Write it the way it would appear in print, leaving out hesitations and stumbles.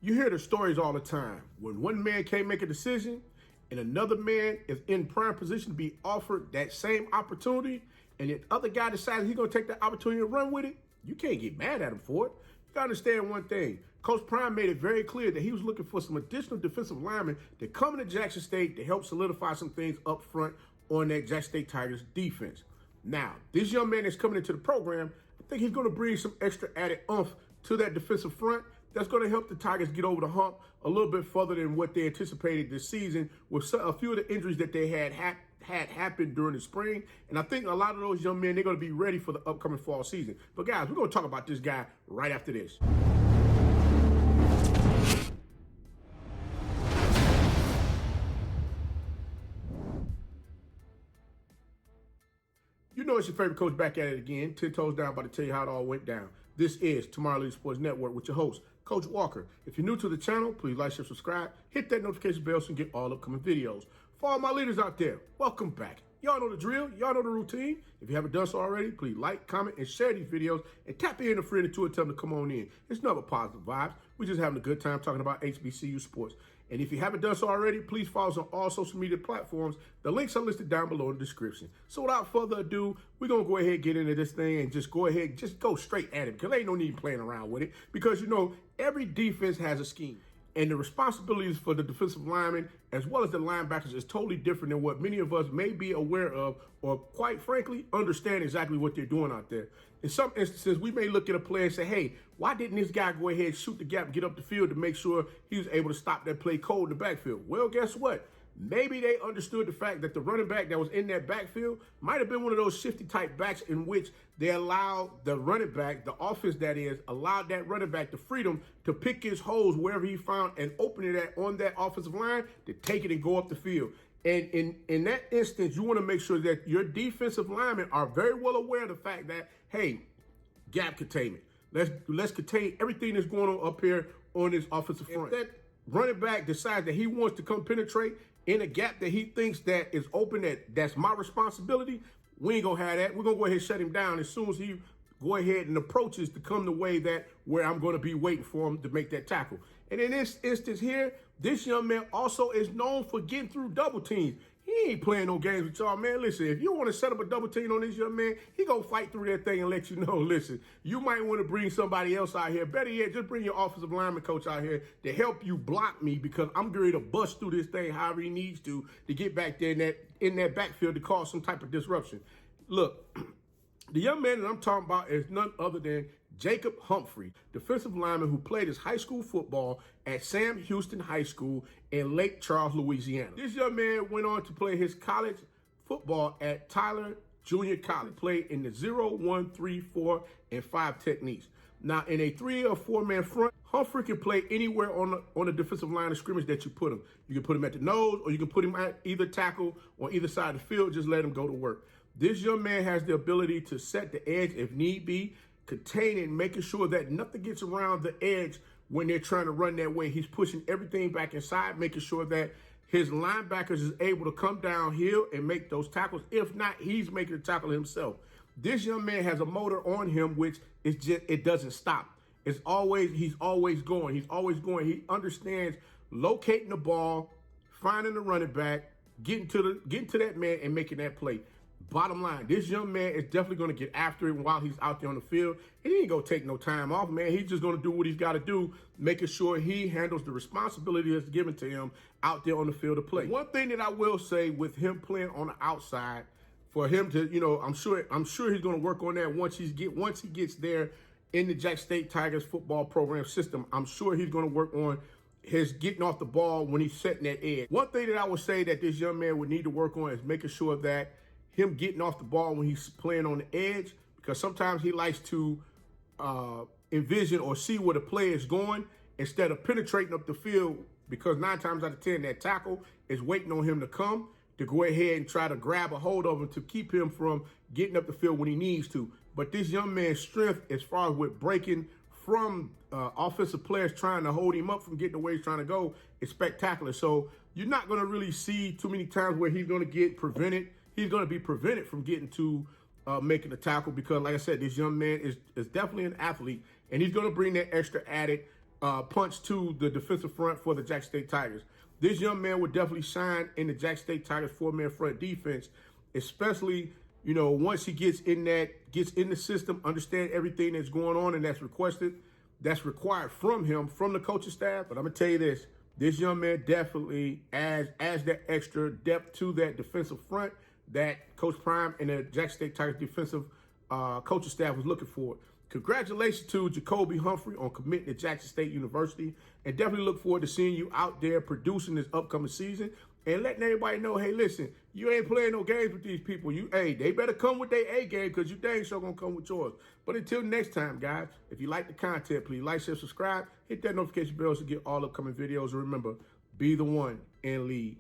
You hear the stories all the time. When one man can't make a decision and another man is in prime position to be offered that same opportunity, and the other guy decides he's going to take that opportunity and run with it, you can't get mad at him for it. You got to understand one thing. Coach Prime made it very clear that he was looking for some additional defensive linemen to come into Jackson State to help solidify some things up front on that Jackson State Tigers defense. Now, this young man that's coming into the program, I think he's going to bring some extra added oomph to that defensive front that's going to help the Tigers get over the hump a little bit further than what they anticipated this season with a few of the injuries that they had happened during the spring. And I think a lot of those young men, they're going to be ready for the upcoming fall season. But guys, we're going to talk about this guy right after this. You know it's your favorite coach back at it again. 10 toes down, about to tell you how it all went down. This is Tomorrow Leader Sports Network with your host, Coach Walker. If you're new to the channel, please like, share, subscribe. Hit that notification bell so you can get all upcoming videos. For all my leaders out there, welcome back. Y'all know the drill. Y'all know the routine. If you haven't done so already, please like, comment, and share these videos. And tap in a friend or two and tell them to come on in. It's nothing but positive vibes. We're just having a good time talking about HBCU sports. And if you haven't done so already, please follow us on all social media platforms. The links are listed down below in the description. So without further ado, we're going to go ahead and get into this thing and just go ahead, just go straight at it because there ain't no need playing around with it because, you know, every defense has a scheme. And the responsibilities for the defensive linemen as well as the linebackers is totally different than what many of us may be aware of or, quite frankly, understand exactly what they're doing out there. In some instances, we may look at a player and say, hey, why didn't this guy go ahead and shoot the gap and get up the field to make sure he was able to stop that play cold in the backfield? Well, guess what? Maybe they understood the fact that the running back that was in that backfield might have been one of those shifty type backs in which they allowed the running back, the offense that is, allowed that running back the freedom to pick his holes wherever he found an opening on that offensive line to take it and go up the field. And in that instance, you want to make sure that your defensive linemen are very well aware of the fact that, hey, gap containment. Let's contain everything that's going on up here on this offensive front. If that running back decides that he wants to come penetrate in a gap that he thinks that is open, that's my responsibility, we ain't gonna have that. We're gonna go ahead and shut him down as soon as he go ahead and approaches to come the way that where I'm gonna be waiting for him to make that tackle. And in this instance here, this young man also is known for getting through double teams. He ain't playing no games with y'all, man. Listen, if you want to set up a double team on this young man, he gonna fight through that thing and let you know, listen, you might want to bring somebody else out here. Better yet, just bring your offensive lineman coach out here to help you block me because I'm ready to bust through this thing however he needs to get back there in that backfield to cause some type of disruption. Look, the young man that I'm talking about is none other than Jacob Humphrey, defensive lineman who played his high school football at Sam Houston High School in Lake Charles, Louisiana. This young man went on to play his college football at Tyler Junior Colege, played in the 0, 1, 3, 4, and 5 techniques. Now, in a 3 or 4-man front, Humphrey can play anywhere on the defensive line of scrimmage that you put him. You can put him at the nose or you can put him at either tackle or either side of the field. Just let him go to work. This young man has the ability to set the edge if need be, containing, making sure that nothing gets around the edge when they're trying to run that way. He's pushing everything back inside, making sure that his linebackers is able to come downhill and make those tackles. If not, he's making the tackle himself. This young man has a motor on him, which is just, it doesn't stop. He's always going. He understands locating the ball, finding the running back, getting to that man and making that play. Bottom line, this young man is definitely going to get after it while he's out there on the field. He ain't going to take no time off, man. He's just going to do what he's got to do, making sure he handles the responsibility that's given to him out there on the field to play. One thing that I will say with him playing on the outside, for him to, you know, I'm sure he's going to work on that once he gets there in the Jackson State Tigers football program system. I'm sure he's going to work on his getting off the ball when he's setting that edge. One thing that I would say that this young man would need to work on is making sure that him getting off the ball when he's playing on the edge, because sometimes he likes to envision or see where the play is going instead of penetrating up the field, because 9 times out of 10, that tackle is waiting on him to come to go ahead and try to grab a hold of him to keep him from getting up the field when he needs to. But this young man's strength as far as with breaking from offensive players trying to hold him up from getting the way he's trying to go is spectacular. So you're not going to really see too many times where he's going to get prevented. He's going to be prevented from getting to making a tackle because, like I said, this young man is definitely an athlete, and he's going to bring that extra added punch to the defensive front for the Jackson State Tigers. This young man would definitely shine in the Jackson State Tigers 4-man front defense, especially, you know, once he gets in the system, understand everything that's going on and that's required from him, from the coaching staff. But I'm gonna tell you this young man definitely adds that extra depth to that defensive front that Coach Prime and the Jackson State Tigers defensive coaching staff was looking for. Congratulations to Jacoby Humphrey on committing to Jackson State University, and definitely look forward to seeing you out there producing this upcoming season and letting everybody know, hey, listen, you ain't playing no games with these people. They better come with their A game, because you dang sure gonna come with yours. But until next time, guys, if you like the content, please like, share, subscribe, hit that notification bell to get all upcoming videos, and remember, be the one and lead.